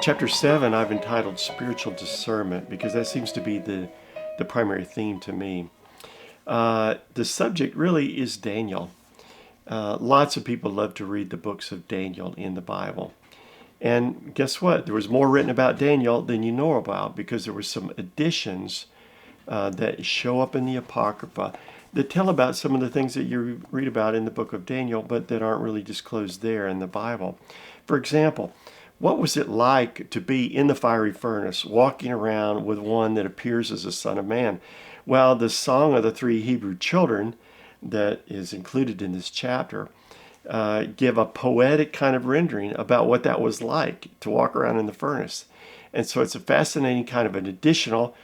Chapter 7 I've entitled Spiritual Discernment because that seems to be the primary theme to me. The subject really is Daniel. Lots of people love to read the books of Daniel in the Bible. And guess what? There was more written about Daniel than you know about because there were some additions that show up in the Apocrypha that tell about some of the things that you read about in the book of Daniel, but that aren't really disclosed there in the Bible. For example, what was it like to be in the fiery furnace, walking around with one that appears as a son of man? Well, the Song of the Three Hebrew Children that is included in this chapter give a poetic kind of rendering about what that was like to walk around in the furnace. And so it's a fascinating kind of an additional,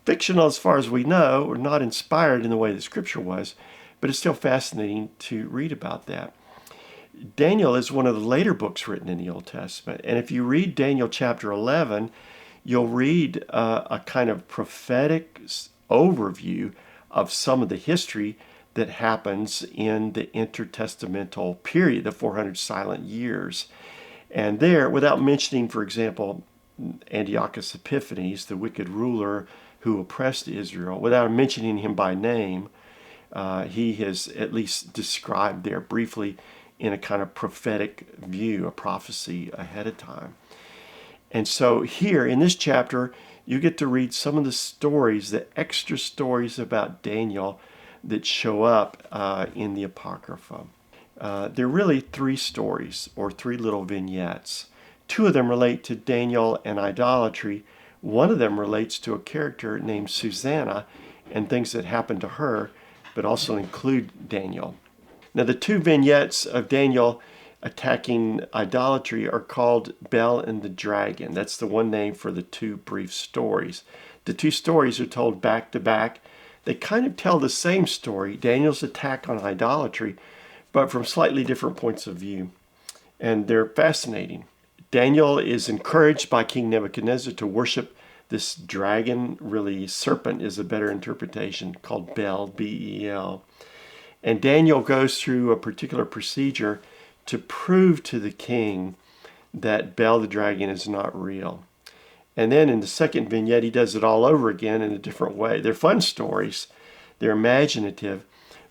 fictional as far as we know, or not inspired in the way the scripture was, but it's still fascinating to read about that. Daniel is one of the later books written in the Old Testament. And if you read Daniel chapter 11, you'll read a kind of prophetic overview of some of the history that happens in the intertestamental period, the 400 silent years. And there, without mentioning, for example, Antiochus Epiphanes, the wicked ruler who oppressed Israel, without mentioning him by name, he has at least described there briefly in a kind of prophetic view, a prophecy ahead of time. And so here in this chapter, you get to read some of the stories, the extra stories about Daniel that show up in the Apocrypha. There are really three stories, or three little vignettes. Two of them relate to Daniel and idolatry. One of them relates to a character named Susanna and things that happened to her, but also include Daniel. Now, the two vignettes of Daniel attacking idolatry are called Bel and the Dragon. That's the one name for the two brief stories. The two stories are told back to back. They kind of tell the same story, Daniel's attack on idolatry, but from slightly different points of view. And they're fascinating. Daniel is encouraged by King Nebuchadnezzar to worship this dragon, really serpent is a better interpretation, called Bel, B-E-L. And Daniel goes through a particular procedure to prove to the king that Bel the dragon is not real. And then in the second vignette, he does it all over again in a different way. They're fun stories. They're imaginative.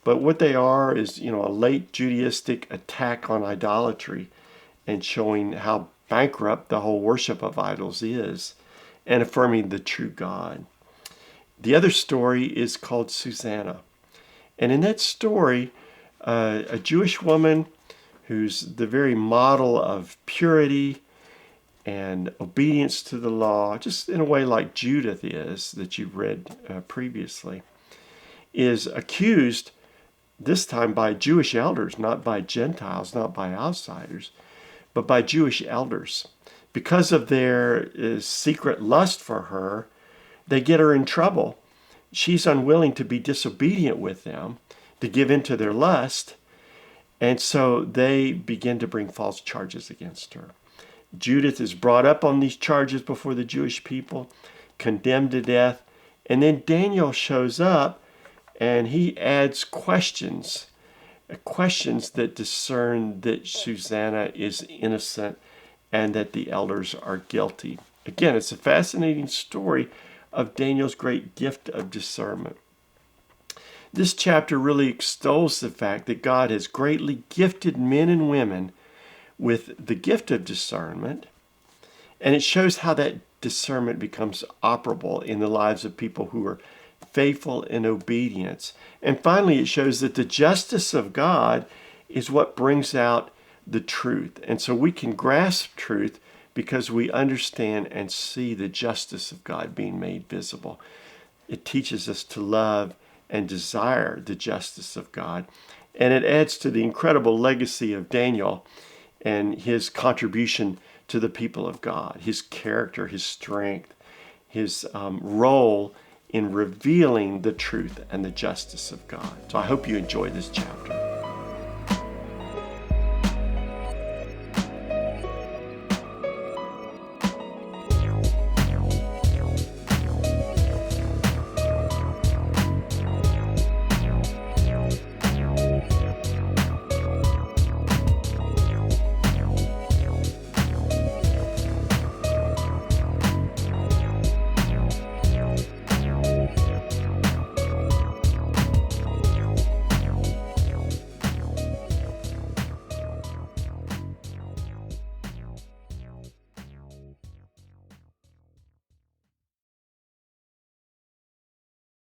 But what they are is, a late Judaistic attack on idolatry and showing how bankrupt the whole worship of idols is and affirming the true God. The other story is called Susanna. And in that story, a Jewish woman who's the very model of purity and obedience to the law, just in a way like Judith is, that you've read previously, is accused this time by Jewish elders, not by Gentiles, not by outsiders, but by Jewish elders. Because of their secret lust for her, they get her in trouble. She's unwilling to be disobedient with them, to give in to their lust, and so they begin to bring false charges against her. Judith is brought up on these charges before the Jewish people, condemned to death, and then Daniel shows up and he adds questions that discern that Susanna is innocent and that the elders are guilty. Again, it's a fascinating story of Daniel's great gift of discernment. This chapter really extols the fact that God has greatly gifted men and women with the gift of discernment, and it shows how that discernment becomes operable in the lives of people who are faithful in obedience. And finally, it shows that the justice of God is what brings out the truth. And so we can grasp truth because we understand and see the justice of God being made visible. It teaches us to love and desire the justice of God. And it adds to the incredible legacy of Daniel and his contribution to the people of God, his character, his strength, his role in revealing the truth and the justice of God. So I hope you enjoy this chapter.